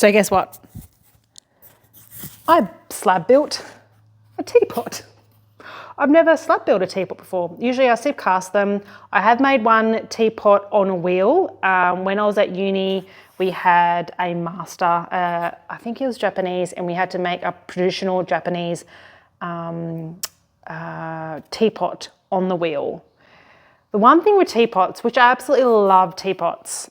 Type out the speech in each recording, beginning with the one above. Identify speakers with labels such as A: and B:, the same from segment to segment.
A: So guess what? I slab built a teapot. I've never slab built a teapot before. Usually I sieve cast them. I have made one teapot on a wheel. When I was at uni, we had a master, I think he was Japanese, and we had to make a traditional Japanese teapot on the wheel. The one thing with teapots, which I absolutely love teapots,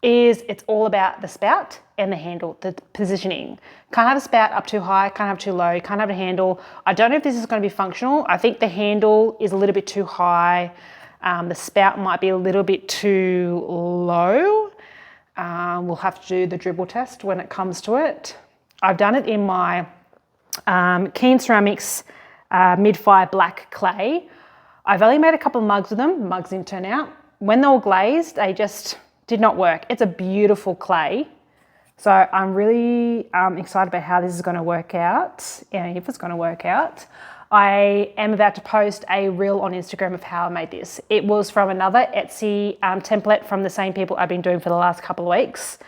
A: is it's all about the spout and the handle, the positioning. Can't have a spout up too high, can't have too low, can't have a handle. I don't know if this is going to be functional. I think the handle is a little bit too high. The spout might be a little bit too low. We'll have to do the dribble test when it comes to it. I've done it in my Kiln Ceramics mid-fire black clay. I've only made a couple of mugs with them. Mugs didn't turn out. When they were glazed, they just did not work. It's a beautiful clay. So I'm really excited about how this is going to work out, and if it's going to work out. I am about to post a reel on Instagram of how I made this. It was from another Etsy template from the same people I've been doing for the last couple of weeks.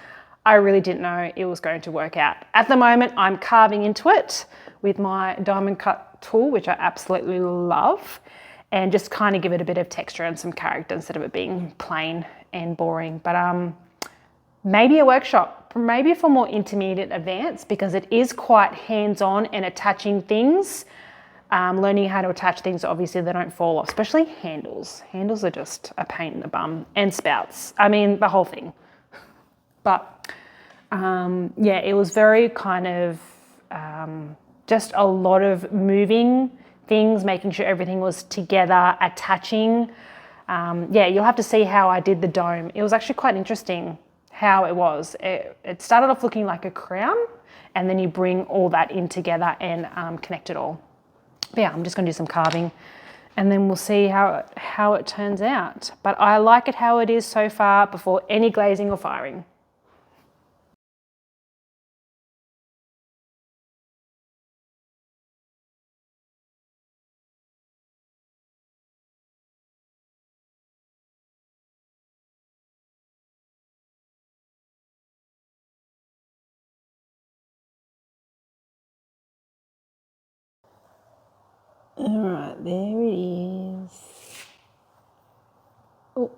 A: I really didn't know it was going to work out. At the moment, I'm carving into it with my diamond cut tool, which I absolutely love, and just kind of give it a bit of texture and some character instead of it being plain and boring. But maybe a workshop, maybe for more intermediate advanced, because it is quite hands-on and attaching things. Learning how to attach things, obviously they don't fall off, especially handles. Handles are just a pain in the bum, and spouts. I mean, the whole thing. But yeah, it was very kind of just a lot of moving things, making sure everything was together, attaching. Yeah, you'll have to see how I did the dome. It was actually quite interesting how it was. It started off looking like a crown, and then you bring all that in together and connect it all. But yeah, I'm just going to do some carving, and then we'll see how it turns out. But I like it how it is so far before any glazing or firing. All right, there it is. Oh,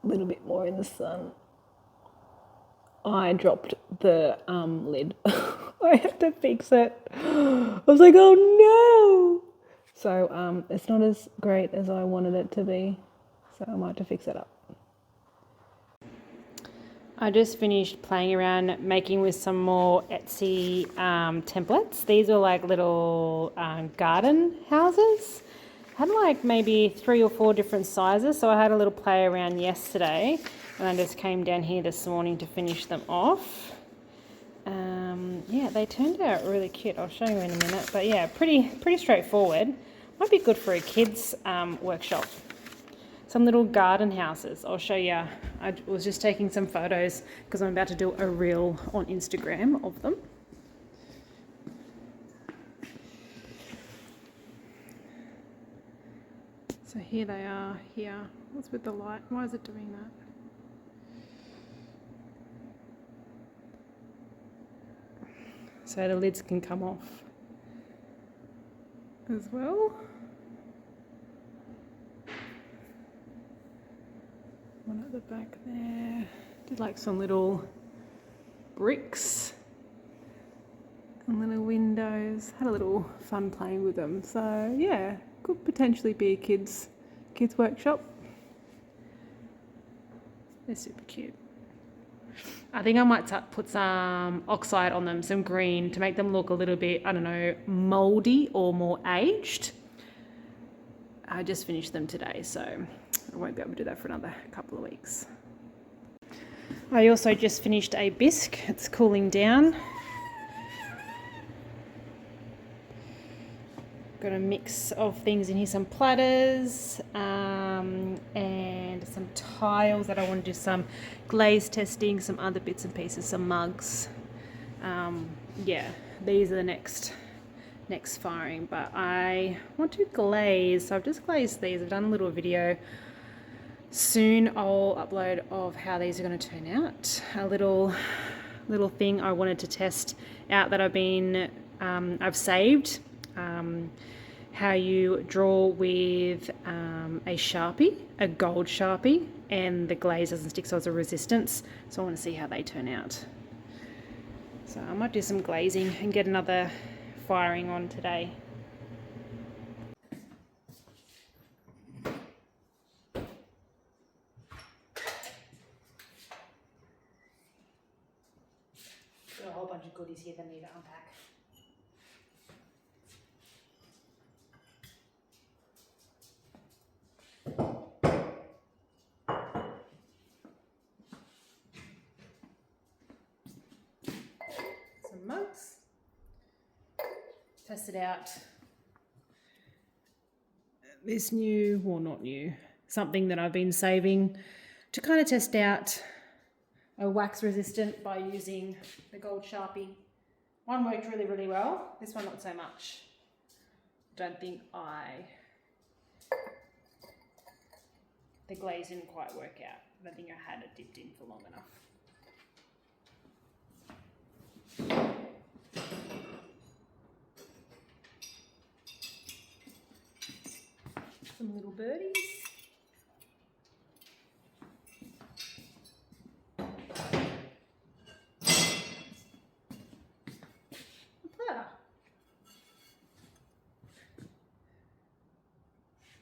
A: a little bit more in the sun. I dropped the lid. I have to fix it. I was like, oh no. So it's not as great as I wanted it to be. So I might have to fix it up. I just finished playing around making with some more Etsy templates. These are like little garden houses. I had like maybe 3 or 4 different sizes, so I had a little play around yesterday, and I just came down here this morning to finish them off. Yeah, they turned out really cute. I'll show you in a minute, but yeah, pretty straightforward. Might be good for a kids workshop. Some little garden houses. I'll show you. I was just taking some photos because I'm about to do a reel on Instagram of them. So here they are here. What's with the light? Why is it doing that? So the lids can come off as well. One at the back there. Did like some little bricks and little windows. Had a little fun playing with them. So yeah, could potentially be a kids workshop. They're super cute. I think I might put some oxide on them, some green, to make them look a little bit, I don't know, mouldy or more aged. I just finished them today, so I won't be able to do that for another couple of weeks. I also just finished a bisque. It's cooling down. Got a mix of things in here, some platters and some tiles that I want to do some glaze testing, some other bits and pieces, some mugs. Yeah, these are the next firing, but I want to glaze, so I've just glazed these. I've done a little video Soon I'll upload of how these are going to turn out. A little thing I wanted to test out that I've saved. How you draw with a Sharpie, a gold Sharpie, and the glaze doesn't stick, so it's a resistance. So I want to see how they turn out. So I might do some glazing and get another firing on today. Got a whole bunch of goodies here that need to unpack. Some mugs. Test it out. This new, well not new, something that I've been saving to kind of test out a wax resistant by using the gold Sharpie. One worked really, really well. This one not so much. Don't think the glaze didn't quite work out. I don't think I had it dipped in for long enough. Some little birdies.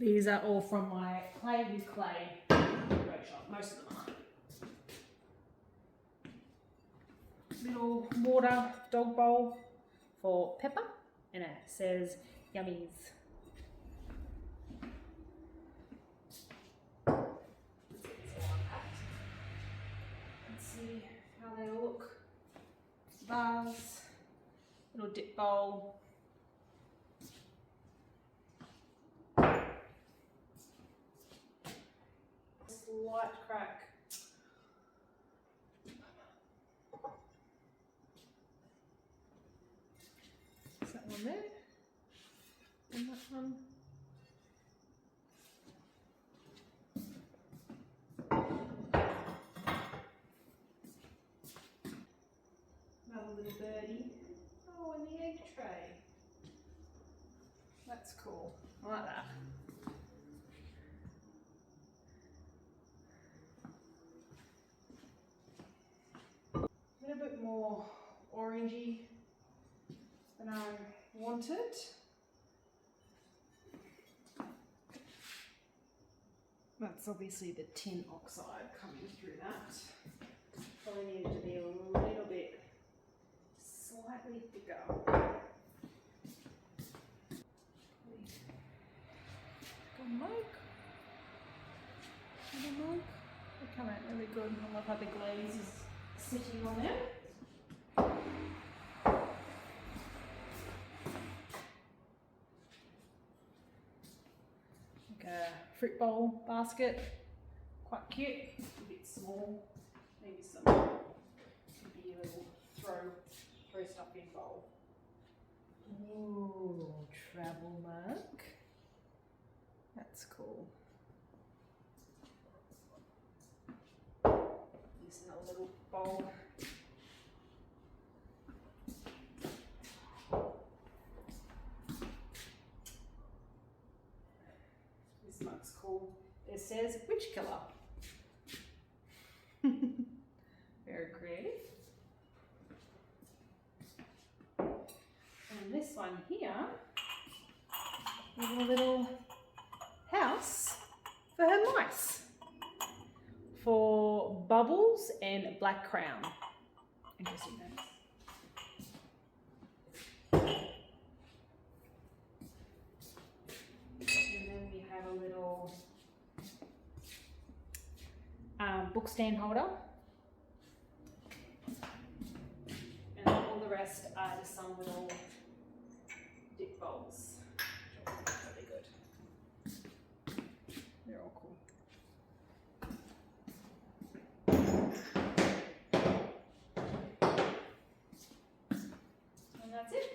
A: These are all from my Play with Clay workshop, most of them are. Little water dog bowl for Pepper, and it says yummies. Let's see how they all look. Vase, little dip bowl. Slight crack. Is that one there? And that one. Another little birdie. Oh, and the egg tray. That's cool. I like that. A bit more orangey than I wanted. That's obviously the tin oxide coming through that. Probably needed to be a little bit slightly thicker. Good mug. Little mug. They come out really good. I love how the glaze is sitting on there. Like a fruit bowl basket, quite cute, a bit small, maybe some, maybe a little throw stuff in bowl. Ooh, travel mug, that's cool. Just another little bowl. This mug's cool. It says Witch Killer. Very creative. And this one here is a little house for her mice. For Bubbles and Black Crown. Interesting names. And then we have a little book stand holder. And all the rest are just some little dip bowls, which I think are really good. They're all cool. And that's it.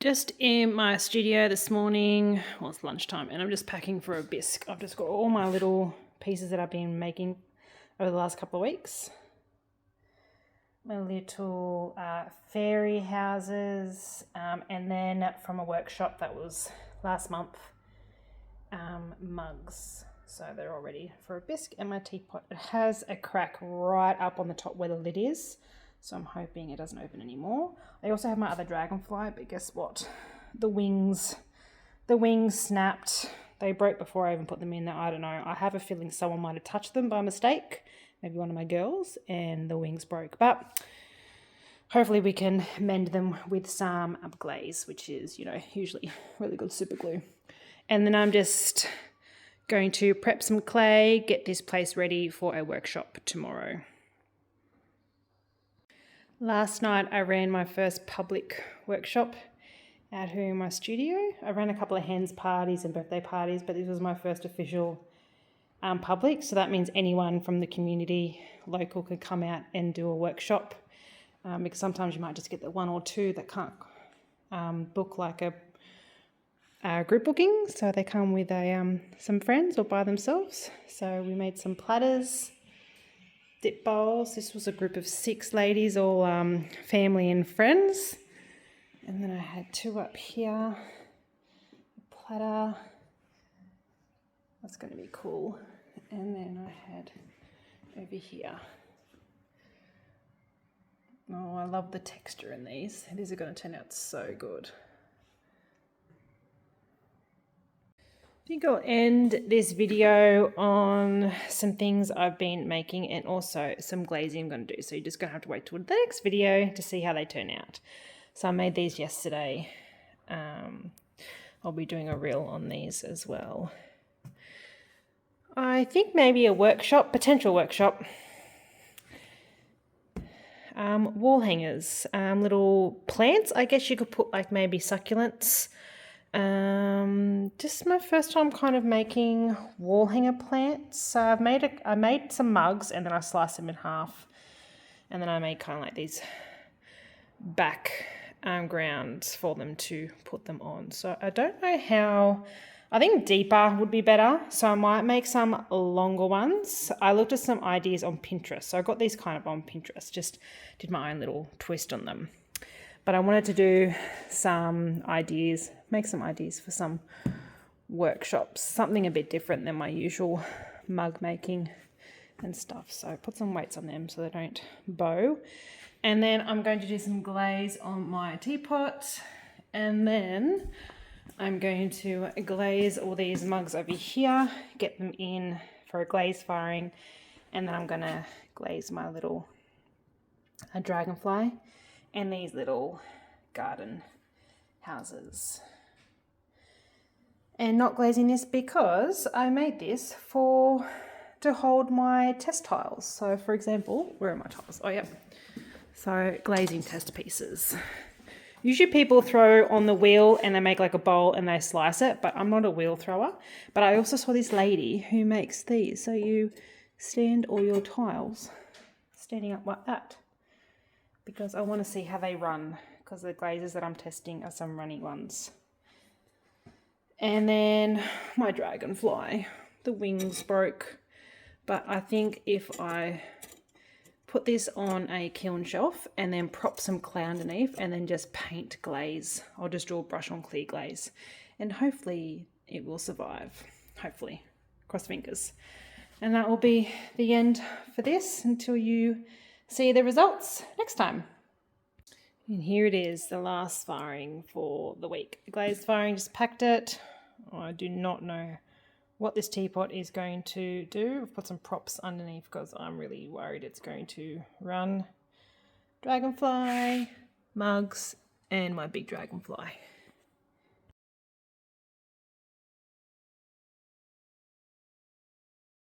A: Just in my studio this morning, well, it's lunchtime, and I'm just packing for a bisque. I've just got all my little pieces that I've been making over the last couple of weeks. My little fairy houses, and then from a workshop that was last month, mugs. So they're all ready for a bisque. And my teapot, it has a crack right up on the top where the lid is, so I'm hoping it doesn't open anymore. I also have my other dragonfly, but guess what? The wings snapped. They broke before I even put them in there. I don't know. I have a feeling someone might have touched them by mistake, maybe one of my girls, and the wings broke. But hopefully we can mend them with some glaze, which is, you know, usually really good super glue. And then I'm just going to prep some clay, get this place ready for a workshop tomorrow. Last night I ran my first public workshop out here in my studio. I ran a couple of hens parties and birthday parties, but this was my first official public. So that means anyone from the community, local, could come out and do a workshop. Because sometimes you might just get the one or two that can't book like a group booking. So they come with some friends or by themselves. So we made some platters, dip bowls. This was a group of 6 ladies, all family and friends. And then I had 2 up here, a platter. That's going to be cool. And then I had over here. Oh, I love the texture in these. These are going to turn out so good. I think I'll end this video on some things I've been making and also some glazing I'm going to do. So you're just going to have to wait till the next video to see how they turn out. So I made these yesterday. I'll be doing a reel on these as well. I think maybe a workshop, potential workshop. Wall hangers, little plants. I guess you could put like maybe succulents. Just my first time kind of making wall hanger plants. So I made some mugs and then I sliced them in half, and then I made kind of like these back grounds for them to put them on. So I don't know how. I think deeper would be better, so I might make some longer ones. I looked at some ideas on Pinterest, so I got these kind of on Pinterest, just did my own little twist on them. But I wanted to do some ideas, make some ideas for some workshops, something a bit different than my usual mug making and stuff. So I put some weights on them so they don't bow. And then I'm going to do some glaze on my teapot, and then I'm going to glaze all these mugs over here, get them in for a glaze firing, and then I'm going to glaze my little dragonfly and these little garden houses. And not glazing this because I made this to hold my test tiles. So for example, where are my tiles? Oh yeah. So glazing test pieces. Usually people throw on the wheel and they make like a bowl and they slice it, but I'm not a wheel thrower. But I also saw this lady who makes these. So you stand all your tiles standing up like that, because I want to see how they run, because the glazes that I'm testing are some runny ones. And then my dragonfly, the wings broke, but I think if I put this on a kiln shelf and then prop some clay underneath and then just paint glaze. I'll just draw a brush on clear glaze and hopefully it will survive. Hopefully, cross fingers. And that will be the end for this until you see the results next time. And here it is, the last firing for the week. The glazed firing, just packed it. I do not know what this teapot is going to do. I've put some props underneath because I'm really worried it's going to run. Dragonfly, mugs, and my big dragonfly.